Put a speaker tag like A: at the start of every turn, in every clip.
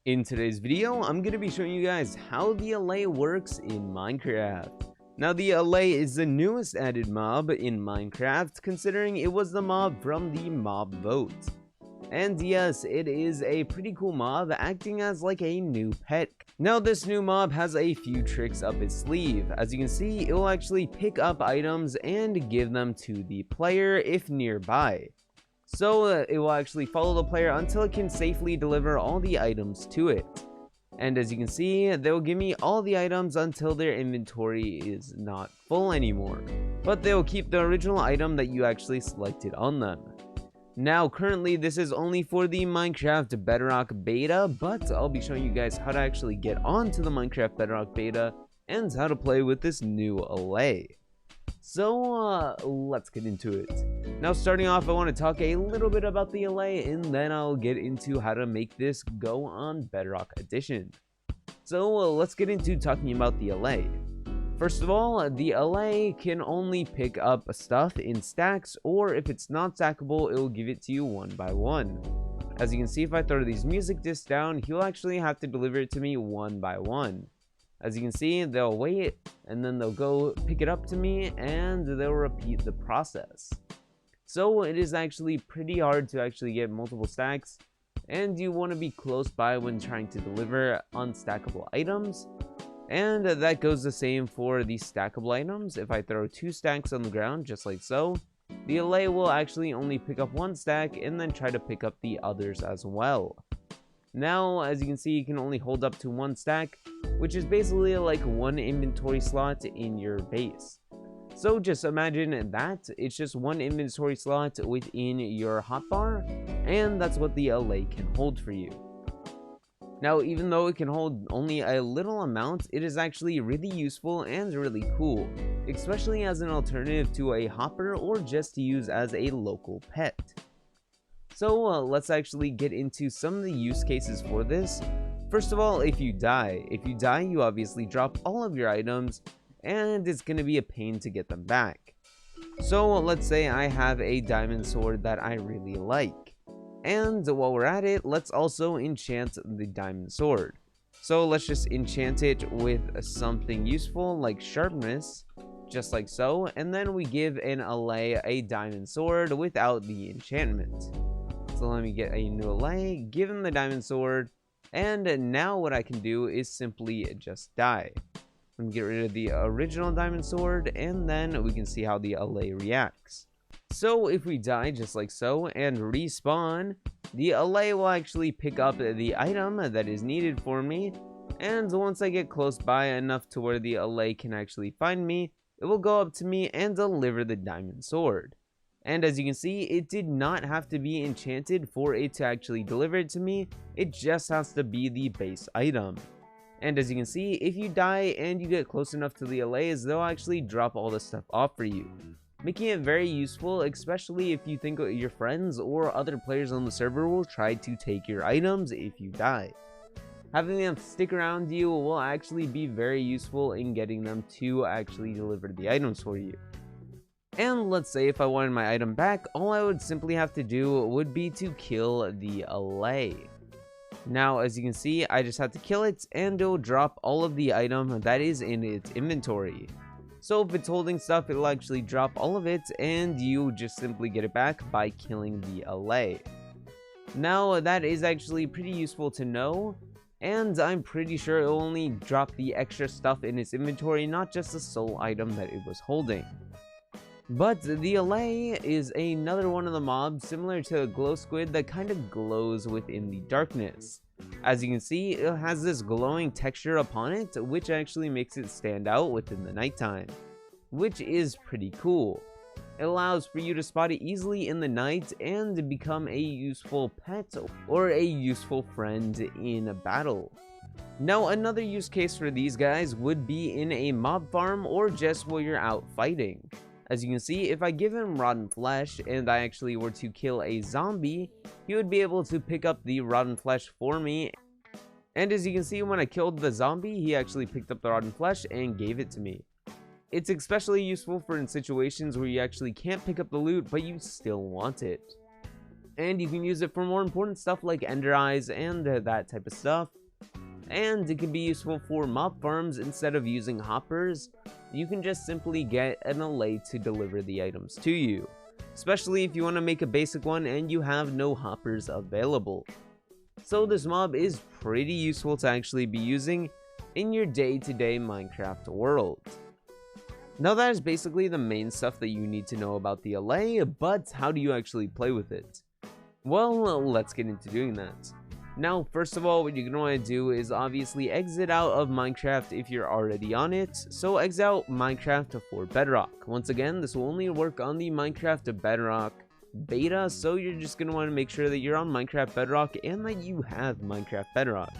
A: In today's video, I'm going to be showing you guys how the Allay works in Minecraft. Now, the Allay is the newest added mob in Minecraft, considering it was the mob from the mob vote. And yes, it is a pretty cool mob, acting as like a new pet. Now, this new mob has a few tricks up its sleeve. As you can see, it will actually pick up items and give them to the player if nearby. So it will actually follow the player until it can safely deliver all the items to it. And as you can see, they will give me all the items until their inventory is not full anymore. But they will keep the original item that you actually selected on them. Now currently this is only for the Minecraft Bedrock Beta, but I'll be showing you guys how to actually get onto the Minecraft Bedrock Beta and how to play with this new Allay. So let's get into it. Now starting off, I want to talk a little bit about the Allay, and then I'll get into how to make this go on Bedrock Edition. So let's get into talking about the Allay. First of all, the Allay can only pick up stuff in stacks, or if it's not stackable, it will give it to you one by one. As you can see, if I throw these music discs down, he'll actually have to deliver it to me one by one. As you can see, they'll wait, and then they'll go pick it up to me, and they'll repeat the process. So it is actually pretty hard to actually get multiple stacks, and you want to be close by when trying to deliver unstackable items. And that goes the same for the stackable items. If I throw 2 stacks on the ground, just like so, the Allay will actually only pick up 1 stack and then try to pick up the others as well. Now, as you can see, you can only hold up to 1 stack, which is basically like 1 inventory slot in your base. So just imagine that it's just 1 inventory slot within your hotbar, and that's what the Allay can hold for you. Now, even though it can hold only a little amount, it is actually really useful and really cool, especially as an alternative to a hopper or just to use as a local pet. So let's actually get into some of the use cases for this. First of all, if you die, you obviously drop all of your items, and it's going to be a pain to get them back. So let's say I have a diamond sword that I really like. And while we're at it, let's also enchant the diamond sword. So let's just enchant it with something useful like sharpness, just like so, and then we give an Allay a diamond sword without the enchantment. So let me get a new Allay, give him the diamond sword, and now what I can do is simply just die. Let me get rid of the original diamond sword, and then we can see how the Allay reacts. So if we die just like so and respawn, the Allay will actually pick up the item that is needed for me, and once I get close by enough to where the Allay can actually find me, it will go up to me and deliver the diamond sword. And as you can see, it did not have to be enchanted for it to actually deliver it to me, it just has to be the base item. And as you can see, if you die and you get close enough to the Allays, they'll actually drop all the stuff off for you, making it very useful, especially if you think your friends or other players on the server will try to take your items if you die. Having them stick around you will actually be very useful in getting them to actually deliver the items for you. And let's say if I wanted my item back, all I would simply have to do would be to kill the Allay. Now, as you can see, I just have to kill it, and it will drop all of the item that is in its inventory. So if it's holding stuff, it'll actually drop all of it, and you just simply get it back by killing the Allay. Now, that is actually pretty useful to know, and I'm pretty sure it will only drop the extra stuff in its inventory, not just the sole item that it was holding. But the Allay is another one of the mobs similar to a glow squid that kind of glows within the darkness. As you can see, it has this glowing texture upon it, which actually makes it stand out within the nighttime, which is pretty cool. It allows for you to spot it easily in the night and become a useful pet or a useful friend in a battle. Now, another use case for these guys would be in a mob farm or just while you're out fighting. As you can see, if I give him rotten flesh and I actually were to kill a zombie, he would be able to pick up the rotten flesh for me. And as you can see, when I killed the zombie, he actually picked up the rotten flesh and gave it to me. It's especially useful for in situations where you actually can't pick up the loot, but you still want it. and you can use it for more important stuff like ender eyes and that type of stuff. And it can be useful for mob farms. Instead of using hoppers, you can just simply get an Allay to deliver the items to you, especially if you want to make a basic one and you have no hoppers available. So this mob is pretty useful to actually be using in your day-to-day Minecraft world. Now that is basically the main stuff that you need to know about the Allay, but how do you actually play with it? Well, let's get into doing that. Now, first of all, what you're going to want to do is obviously exit out of Minecraft if you're already on it. So exit out Minecraft for Bedrock. Once again, this will only work on the Minecraft Bedrock Beta, so you're just going to want to make sure that you're on Minecraft Bedrock and that you have Minecraft Bedrock.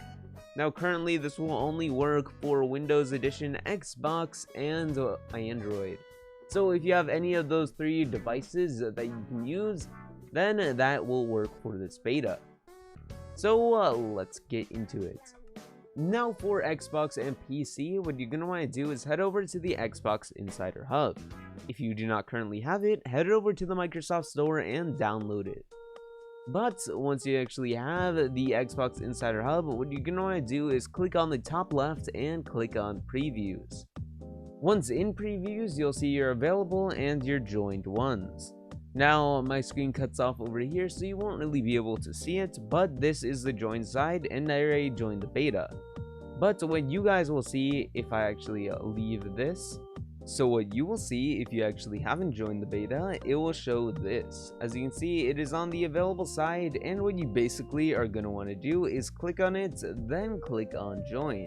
A: Now, currently, this will only work for Windows Edition, Xbox, and Android. So if you have any of those three devices that you can use, then that will work for this beta. So let's get into it. Now for Xbox and PC, what you're going to want to do is head over to the Xbox Insider Hub. If you do not currently have it, head over to the Microsoft Store and download it. But once you actually have the Xbox Insider Hub, what you're going to want to do is click on the top left and click on Previews. Once in Previews, you'll see your available and your joined ones. Now, my screen cuts off over here, so you won't really be able to see it, but this is the join side, and I already joined the beta. But what you guys will see if I actually leave this, so what you will see if you actually haven't joined the beta, it will show this. As you can see, it is on the available side, and what you basically are going to want to do is click on it, then click on join.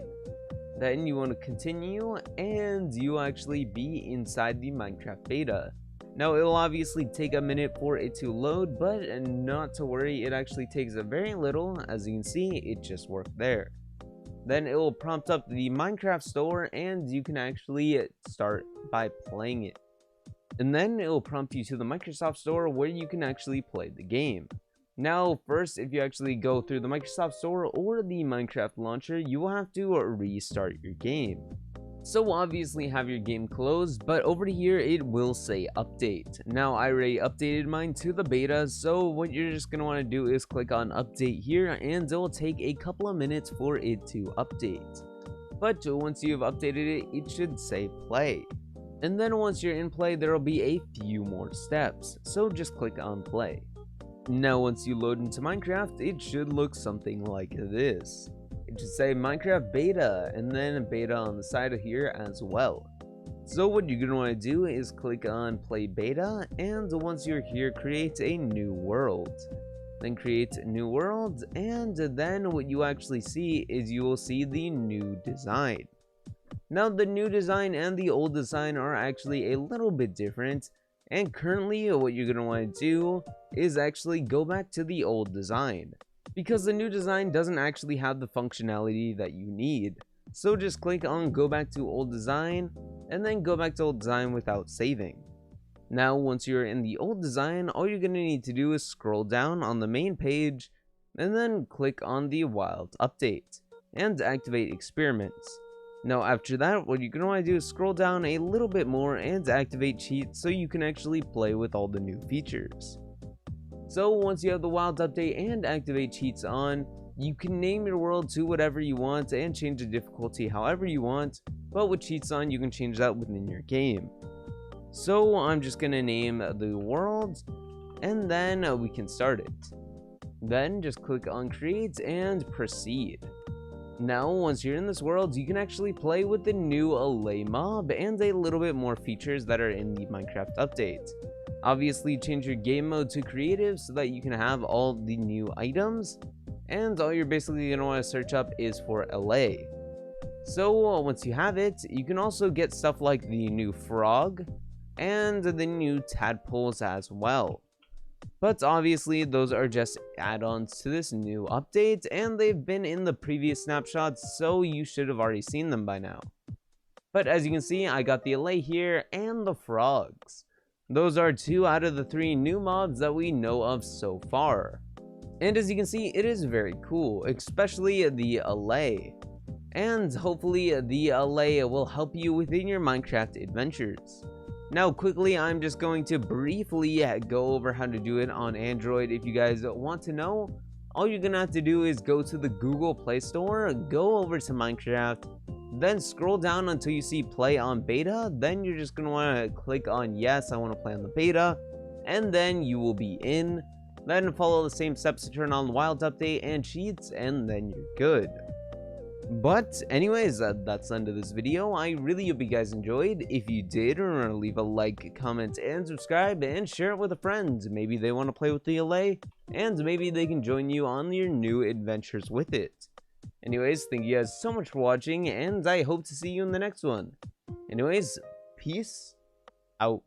A: Then you want to continue, and you'll actually be inside the Minecraft beta. Now, it will obviously take a minute for it to load, but not to worry, it actually takes a very little. As you can see, it just worked there. Then it will prompt up the Minecraft store, and you can actually start by playing it. And then it will prompt you to the Microsoft Store where you can actually play the game. Now, first, if you actually go through the Microsoft Store or the Minecraft launcher, you will have to restart your game. So obviously have your game closed, but over here it will say update. Now I already updated mine to the beta, so what you're just going to want to do is click on update here, and it will take a couple of minutes for it to update. But once you have updated it, it should say play. And then once you're in play, there will be a few more steps, so just click on play. Now once you load into Minecraft, it should look something like this. It should say Minecraft Beta, and then Beta on the side of here as well. So what you're going to want to do is click on Play Beta, and once you're here, create a new world. Then create a new world, and then what you actually see is you will see the new design. Now the new design and the old design are actually a little bit different, and currently what you're going to want to do is actually go back to the old design, because the new design doesn't actually have the functionality that you need. So just click on go back to old design, and then go back to old design without saving. Now once you're in the old design, all you're going to need to do is scroll down on the main page, and then click on the wild update, and activate experiments. Now after that, what you're going to want to do is scroll down a little bit more and activate cheats so you can actually play with all the new features. So once you have the wild update and activate cheats on, you can name your world to whatever you want and change the difficulty however you want, but with cheats on, you can change that within your game. So I'm just going to name the world, and then we can start it. Then just click on create and proceed. Now once you're in this world, you can actually play with the new Allay mob and a little bit more features that are in the Minecraft update. Obviously change your game mode to creative so that you can have all the new items, and all you're basically going to want to search up is for Allay. So once you have it, you can also get stuff like the new frog and the new tadpoles as well. But obviously those are just add-ons to this new update, and they've been in the previous snapshots, so you should have already seen them by now. But as you can see, I got the Allay here and the frogs. Those are 2 out of the 3 new mobs that we know of so far. And as you can see, it is very cool, especially the Allay. And hopefully the Allay will help you within your Minecraft adventures. Now quickly, I'm just going to briefly go over how to do it on Android. If you guys want to know, all you're gonna have to do is go to the Google Play Store, go over to Minecraft, then scroll down until you see play on beta. Then you're just gonna want to click on yes, I want to play on the beta, and then you will be in. Then follow the same steps to turn on the wild update and cheats, and then you're good. But anyways, that's the end of this video. I really hope you guys enjoyed. If you did, remember to leave a like, comment, and subscribe, and share it with a friend. Maybe they want to play with the Allay, and maybe they can join you on your new adventures with it. Anyways, thank you guys so much for watching, and I hope to see you in the next one. Anyways, peace out.